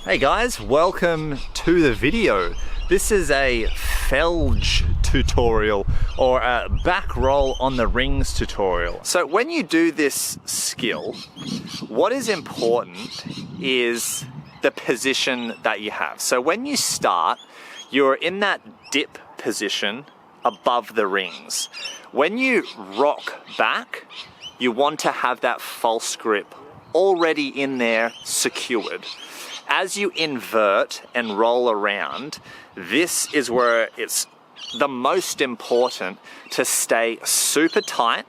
Hey guys, welcome to the video. This is a Felge tutorial or a back roll on the rings tutorial. So when you do this skill, what is important is the position that you have. So when you start, you're in that dip position above the rings. When you rock back, you want to have that false grip already in there secured. As you invert and roll around, this is where it's the most important to stay super tight,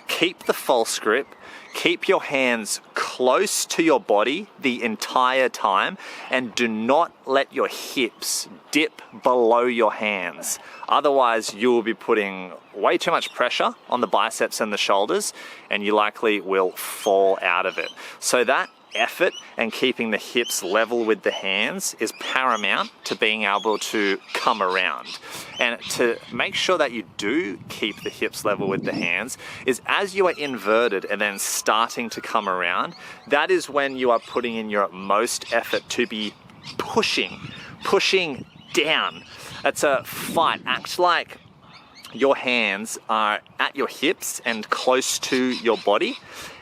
keep the false grip, keep your hands close to your body the entire time, and do not let your hips dip below your hands. Otherwise, you will be putting way too much pressure on the biceps and the shoulders, and you likely will fall out of it. So that effort and keeping the hips level with the hands is paramount to being able to come around. And to make sure that you do keep the hips level with the hands is as you are inverted and then starting to come around, that is when you are putting in your most effort to be pushing down. It's a fight. Act like your hands are at your hips and close to your body,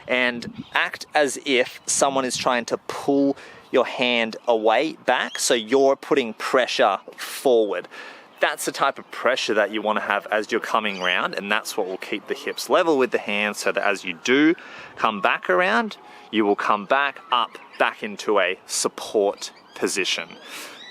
and act as if someone is trying to pull your hand away back, so you're putting pressure forward. That's the type of pressure that you want to have as you're coming around, and that's what will keep the hips level with the hands, so that as you do come back around, you will come back up, back into a support position.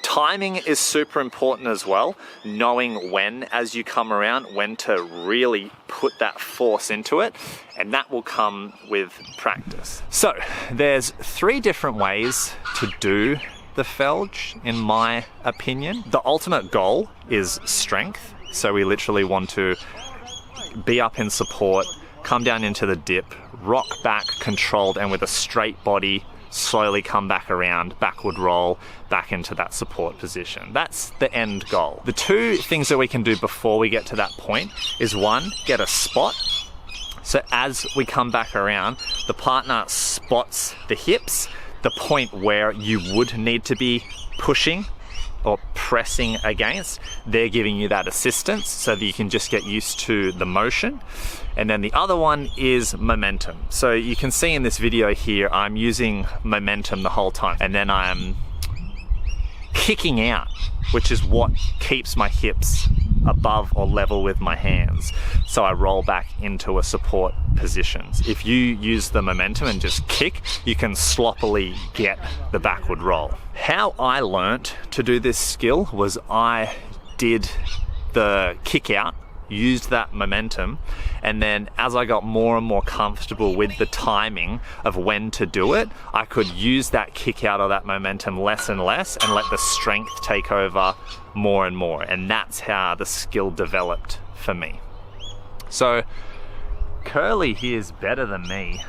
Timing is super important as well, knowing when, as you come around, when to really put that force into it, and that will come with practice. So there's 3 different ways to do the Felge, in my opinion. The ultimate goal is strength, so we literally want to be up in support, come down into the dip, rock back controlled and with a straight body, slowly come back around, backward roll, back into that support position. That's the end goal. The 2 things that we can do before we get to that point is 1, get a spot. So as we come back around, the partner spots the hips, the point where you would need to be pushing or pressing against. They're giving you that assistance so that you can just get used to the motion. And then the other one is momentum. So you can see in this video here, I'm using momentum the whole time, and then I'm kicking out, which is what keeps my hips above or level with my hands. So I roll back into a support position. If you use the momentum and just kick, you can sloppily get the backward roll. How I learnt to do this skill was I did the kick out, used that momentum, and then as I got more and more comfortable with the timing of when to do it, I could use that kick out or that momentum less and less and let the strength take over more and more. And that's how the skill developed for me. So Curly here is better than me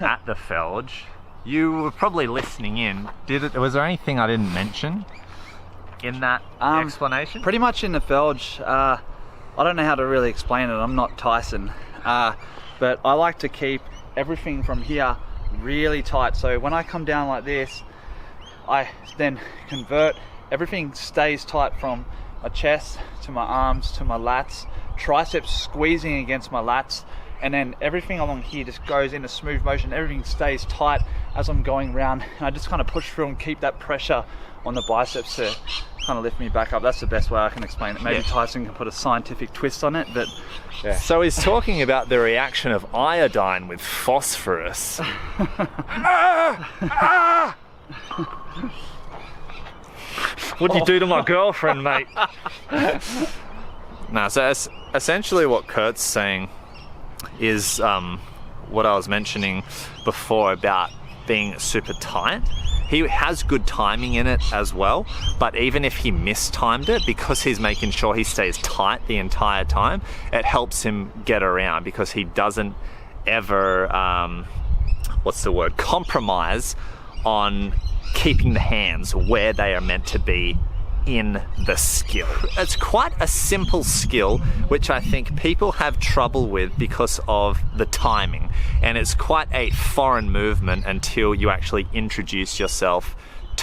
at the Felge. You were probably listening in. Was there anything I didn't mention in that explanation? Pretty much in the Felge, I don't know how to really explain it. I'm not Tyson, but I like to keep everything from here really tight. So when I come down like this, I then convert. Everything stays tight from my chest to my arms to my lats, triceps squeezing against my lats, and then everything along here just goes in a smooth motion. Everything stays tight as I'm going around, and I just kind of push through and keep that pressure on the biceps to kind of lift me back up. That's the best way I can explain it. Maybe Tyson can put a scientific twist on it, but yeah. So he's talking about the reaction of iodine with phosphorus. What'd you do to my girlfriend, mate? So essentially what Kurt's saying is what I was mentioning before about being super tight. He has good timing in it as well, but even if he mistimed it, because he's making sure he stays tight the entire time, it helps him get around because he doesn't ever, compromise on keeping the hands where they are meant to be in the skill. It's quite a simple skill, which I think people have trouble with because of the timing, and it's quite a foreign movement until you actually introduce yourself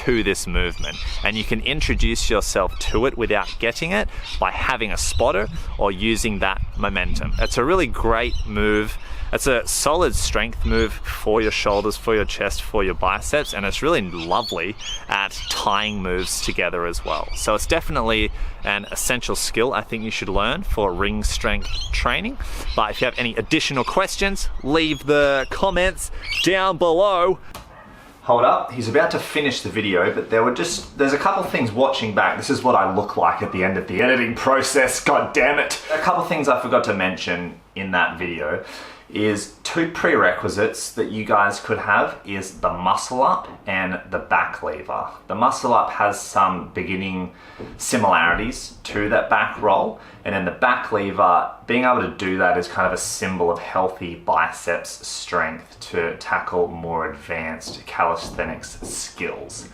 to this movement, and you can introduce yourself to it without getting it by having a spotter or using that momentum. It's a really great move. It's a solid strength move for your shoulders, for your chest, for your biceps, and it's really lovely at tying moves together as well. So it's definitely an essential skill I think you should learn for ring strength training. But if you have any additional questions, leave the comments down below. Hold up, he's about to finish the video, but there's a couple things watching back. This is what I look like at the end of the editing process, god damn it. A couple things I forgot to mention in that video is 2 prerequisites that you guys could have is the muscle up and the back lever. The muscle up has some beginning similarities to that back roll, and then the back lever, being able to do that is kind of a symbol of healthy biceps strength to tackle more advanced calisthenics skills.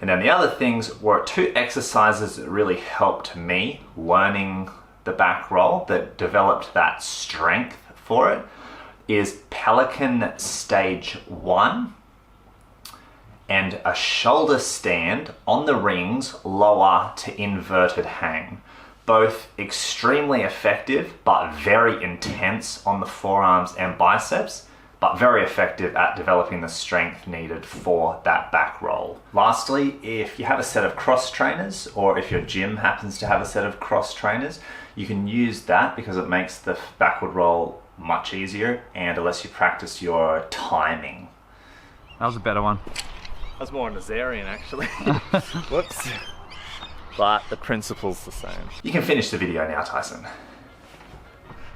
And then the other things were 2 exercises that really helped me learning the back roll, that developed that strength for it, is Pelican Stage 1 and a shoulder stand on the rings lower to inverted hang. Both extremely effective but very intense on the forearms and biceps, but very effective at developing the strength needed for that back roll. Lastly, if you have a set of cross trainers, or if your gym happens to have a set of cross trainers, you can use that because it makes the backward roll much easier and it lets you practice your timing. That was a better one. That's more Nazarian actually. Whoops. But the principle's the same. You can finish the video now, Tyson.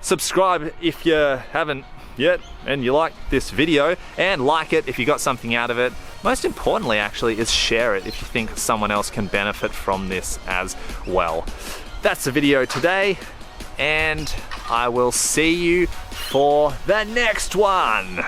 Subscribe if you haven't yet and you like this video, and like it if you got something out of it. Most importantly actually is share it if you think someone else can benefit from this as well. That's the video today, and I will see you for the next one.